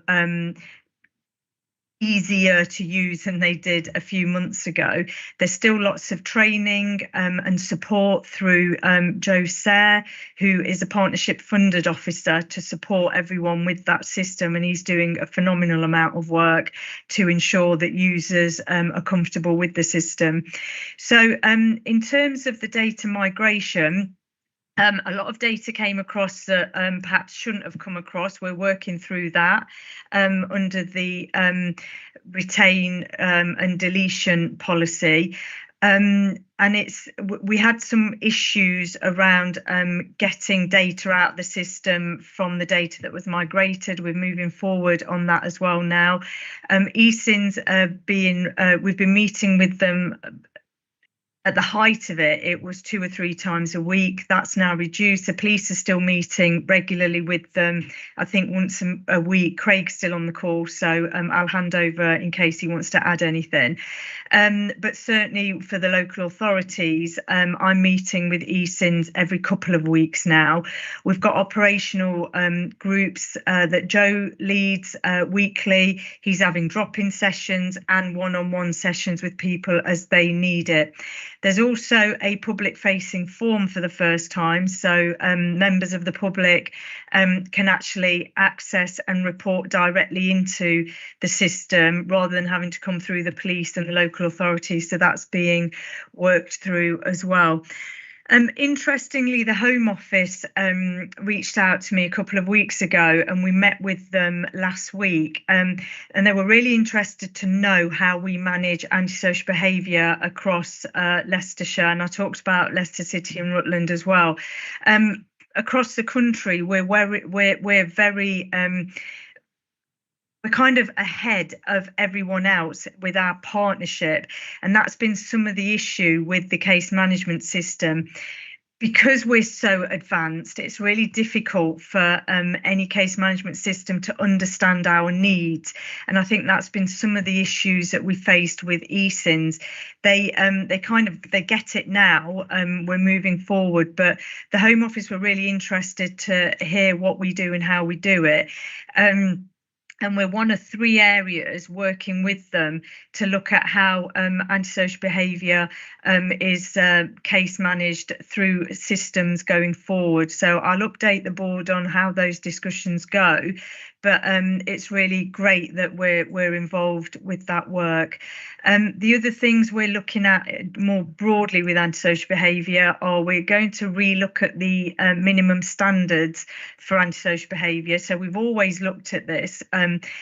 easier to use than they did a few months ago. There's still lots of training and support through Joe Sayre, who is a partnership funded officer, to support everyone with that system, and he's doing a phenomenal amount of work to ensure that users are comfortable with the system. So in terms of the data migration, a lot of data came across that perhaps shouldn't have come across. We're working through that under the retain and deletion policy. And we had some issues around getting data out of the system from the data that was migrated. We're moving forward on that as well now. eSINs we've been meeting with them. At the height of it, it was 2 or 3 times a week. That's now reduced. The police are still meeting regularly with them, I think once a week. Craig's still on the call, so I'll hand over in case he wants to add anything. But certainly for the local authorities, I'm meeting with eSINs every couple of weeks now. We've got operational groups that Joe leads weekly. He's having drop-in sessions and one-on-one sessions with people as they need it. There's also a public-facing form for the first time, so members of the public can actually access and report directly into the system rather than having to come through the police and the local authorities. So that's being worked through as well. Interestingly, the Home Office reached out to me a couple of weeks ago, and we met with them last week, and they were really interested to know how we manage antisocial behaviour across Leicestershire, and I talked about Leicester City and Rutland as well. Across the country, we're we're kind of ahead of everyone else with our partnership, and that's been some of the issue with the case management system. Because we're so advanced, it's really difficult for any case management system to understand our needs. And I think that's been some of the issues that we faced with ESINs. They get it now. We're moving forward, but the Home Office were really interested to hear what we do and how we do it. And we're one of 3 areas working with them to look at how antisocial behaviour is case managed through systems going forward. So I'll update the board on how those discussions go. But it's really great that we're involved with that work. The other things we're looking at more broadly with antisocial behaviour are we're going to relook at the minimum standards for antisocial behaviour. So we've always looked at this.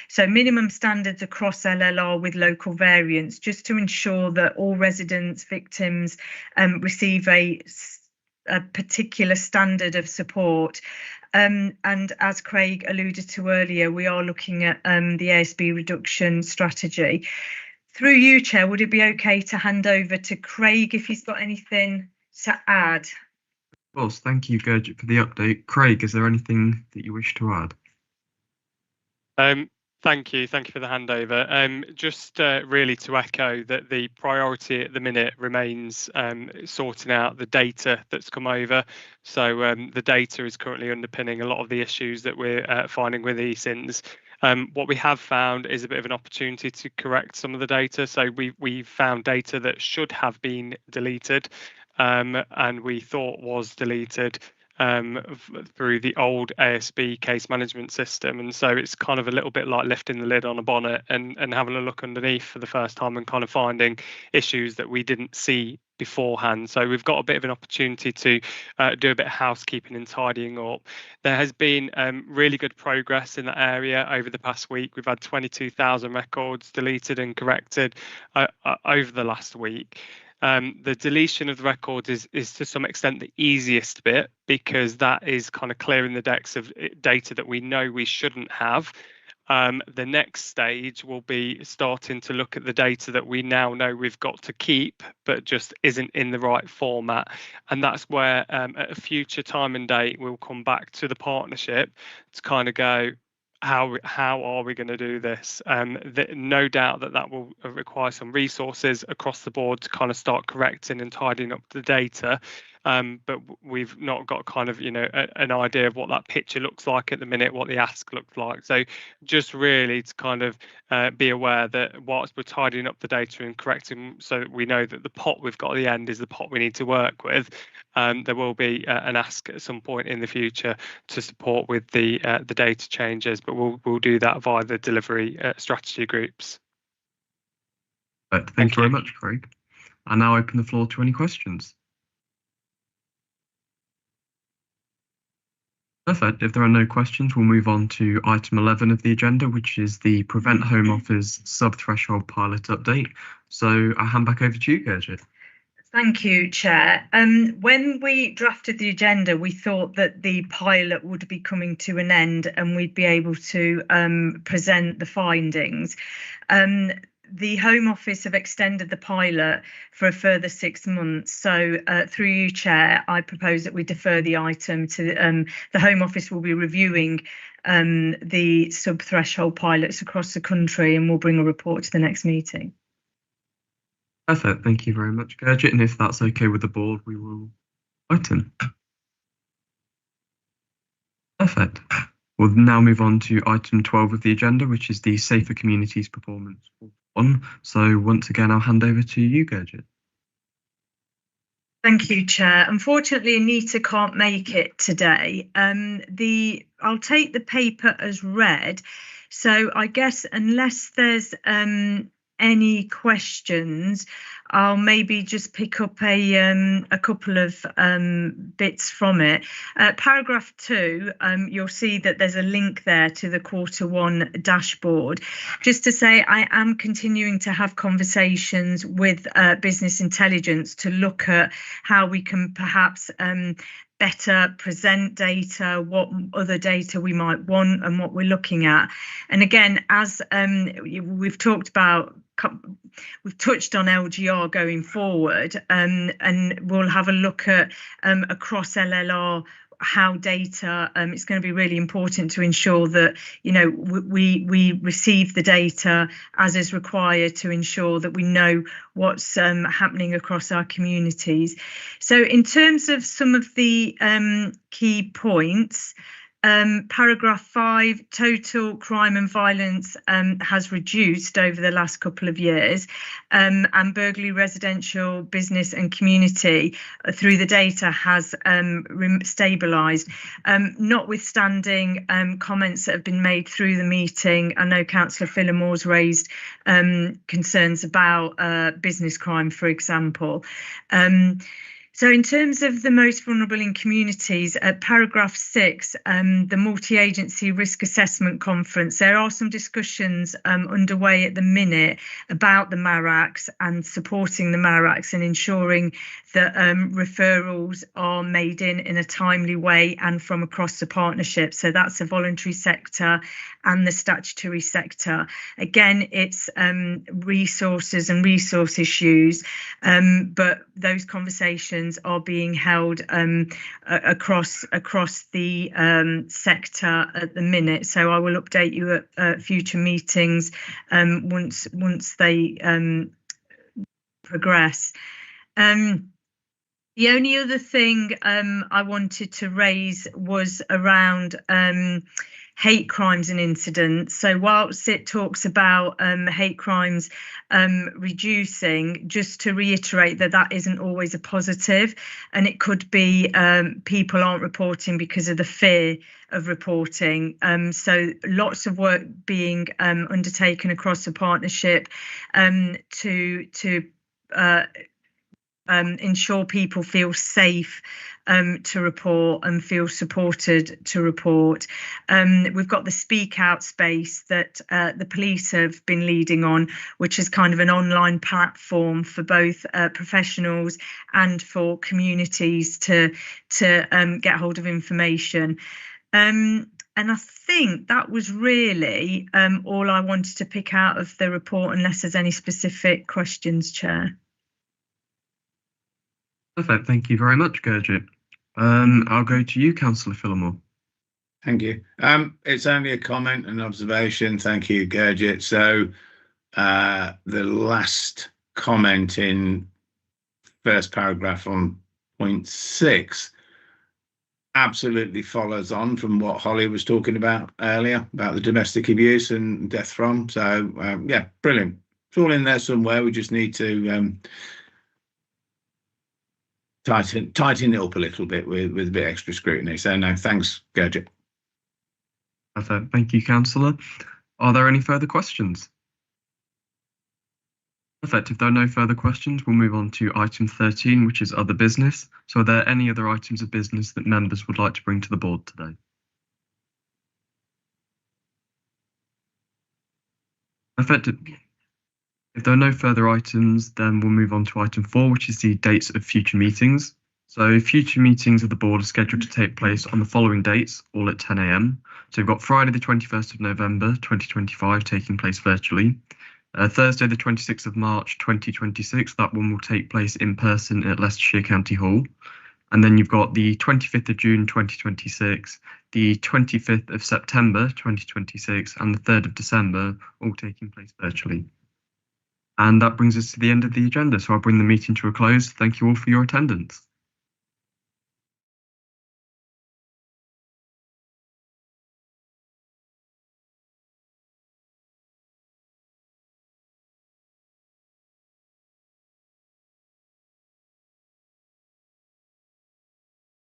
So minimum standards across LLR with local variants, just to ensure that all residents, victims receive a particular standard of support. And as Craig alluded to earlier, we are looking at the ASB reduction strategy. Through you, Chair, would it be okay to hand over to Craig if he's got anything to add? Of course, thank you, Gurjit, for the update. Craig, is there anything that you wish to add? Thank you for the handover. Just really to echo that the priority at the minute remains sorting out the data that's come over. So the data is currently underpinning a lot of the issues that we're finding with ESINs. What we have found is a bit of an opportunity to correct some of the data. So we found data that should have been deleted and we thought was deleted through the old ASB case management system, and so it's kind of a little bit like lifting the lid on a bonnet and having a look underneath for the first time and kind of finding issues that we didn't see beforehand. So we've got a bit of an opportunity to do a bit of housekeeping and tidying up. There has been really good progress in that area over the past week. We've had 22,000 records deleted and corrected over the last week. The deletion of the records is to some extent the easiest bit, because that is kind of clearing the decks of data that we know we shouldn't have. The next stage will be starting to look at the data that we now know we've got to keep, but just isn't in the right format. And that's where at a future time and date, we'll come back to the partnership to kind of go, how are we going to do this? No doubt that will require some resources across the board to kind of start correcting and tidying up the data. But we've not got kind of, an idea of what that picture looks like at the minute, what the ask looks like. So just really to kind of be aware that whilst we're tidying up the data and correcting so that we know that the pot we've got at the end is the pot we need to work with, there will be an ask at some point in the future to support with the data changes, but we'll do that via the delivery strategy groups. Thank you very much, Craig. I now open the floor to any questions. Perfect. If there are no questions, we'll move on to item 11 of the agenda, which is the Prevent Home Office sub-threshold pilot update. So I'll hand back over to you, Gurjit. Thank you, Chair. When we drafted the agenda, we thought that the pilot would be coming to an end and we'd be able to present the findings. The Home Office have extended the pilot for a further 6 months. So through you, Chair, I propose that we defer the item to the Home Office will be reviewing the sub-threshold pilots across the country, and we'll bring a report to the next meeting. Perfect. Thank you very much, Gurjit. And if that's okay with the board, we will item. Perfect. We'll now move on to item 12 of the agenda, which is the Safer Communities Performance. So once again, I'll hand over to you, Gurjit. Thank you, Chair. Unfortunately, Anita can't make it today. I'll take the paper as read. So I guess unless there's any questions, I'll maybe just pick up a couple of bits from it. Paragraph 2, you'll see that there's a link there to the Q1 dashboard. Just to say, I am continuing to have conversations with business intelligence to look at how we can perhaps better present data, what other data we might want and what we're looking at. And again, as we've talked about, we've touched on LGR going forward, and we'll have a look at across LLR how data, it's going to be really important to ensure that, you know, we receive the data as is required to ensure that we know what's happening across our communities. So in terms of some of the key points, paragraph 5, total crime and violence has reduced over the last couple of years, and burglary, residential, business and community through the data has stabilised. Notwithstanding comments that have been made through the meeting, I know Councillor Phillimore's raised concerns about business crime, for example. So in terms of the most vulnerable in communities, at paragraph 6, the multi-agency risk assessment conference, there are some discussions underway at the minute about the MARACs and supporting the MARACs and ensuring that referrals are made in a timely way and from across the partnership. So that's the voluntary sector and the statutory sector. Again, it's resources and resource issues, but those conversations are being held across the sector at the minute. So I will update you at future meetings once they progress. The only other thing I wanted to raise was around hate crimes and incidents. So whilst it talks about hate crimes reducing, just to reiterate that that isn't always a positive, and it could be people aren't reporting because of the fear of reporting. So lots of work being undertaken across the partnership to ensure people feel safe to report and feel supported to report. We've got the Speak Out space that the police have been leading on, which is kind of an online platform for both professionals and for communities to get hold of information. And I think that was really all I wanted to pick out of the report, unless there's any specific questions, Chair. Perfect. Thank you very much, Gurjit. I'll go to you, Councillor Phillimore. Thank you. It's only a comment and observation. Thank you, Gurjit. So the last comment in first paragraph on point 6 absolutely follows on from what Holly was talking about earlier, about the domestic abuse and death from. So yeah, brilliant. It's all in there somewhere. We just need to tighten it up a little bit with a bit extra scrutiny. So no, thanks, Gurjit. Perfect. Thank you, Councillor. Are there any further questions? Perfect. If there are no further questions, we'll move on to item 13, which is other business. So are there any other items of business that members would like to bring to the board today? Perfect. If there are no further items, then we'll move on to item 4, which is the dates of future meetings. So future meetings of the board are scheduled to take place on the following dates, all at 10 AM. So we've got Friday the 21st of November 2025 taking place virtually. Thursday the 26th of March 2026, that one will take place in person at Leicestershire County Hall. And then you've got the 25th of June 2026, the 25th of September 2026, and the 3rd of December, all taking place virtually. And that brings us to the end of the agenda. So I'll bring the meeting to a close. Thank you all for your attendance.